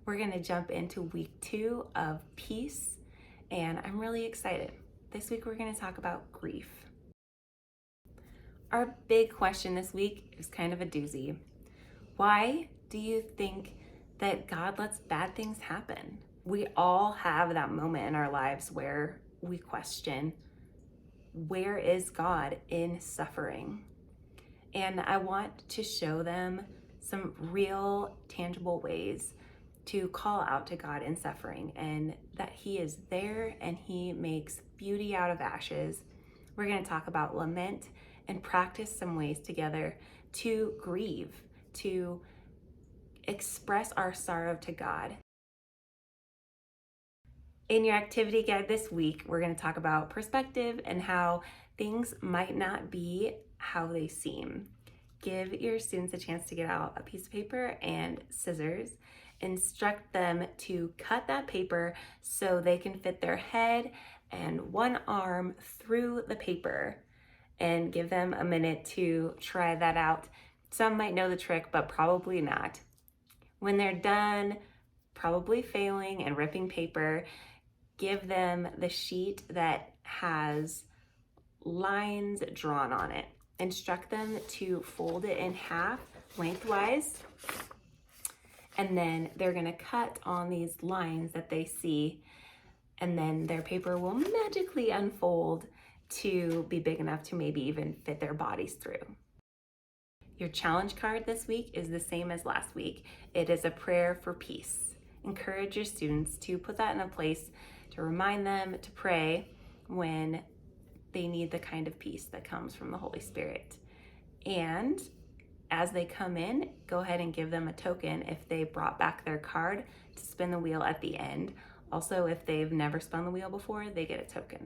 We're going to jump into week 2 of peace, and I'm really excited. This week we're going to talk about grief. Our big question this week is kind of a doozy. Why do you think that God lets bad things happen? We all have that moment in our lives where we question, where is God in suffering? And I want to show them some real, tangible ways to call out to God in suffering, and that He is there and He makes beauty out of ashes. We're going to talk about lament and practice some ways together to grieve, to express our sorrow to God. In your activity guide this week, we're going to talk about perspective and how things might not be how they seem. Give your students a chance to get out a piece of paper and scissors. Instruct them to cut that paper so they can fit their head and one arm through the paper, and give them a minute to try that out. Some might know the trick, but probably not. When they're done, probably failing and ripping paper, give them the sheet that has lines drawn on it. Instruct them to fold it in half lengthwise, and then they're going to cut on these lines that they see, and then their paper will magically unfold to be big enough to maybe even fit their bodies through. Your challenge card this week is the same as last week. It is a prayer for peace. Encourage your students to put that in a place to remind them to pray when they need the kind of peace that comes from the Holy Spirit. And as they come in, go ahead and give them a token if they brought back their card to spin the wheel at the end. Also, if they've never spun the wheel before, they get a token.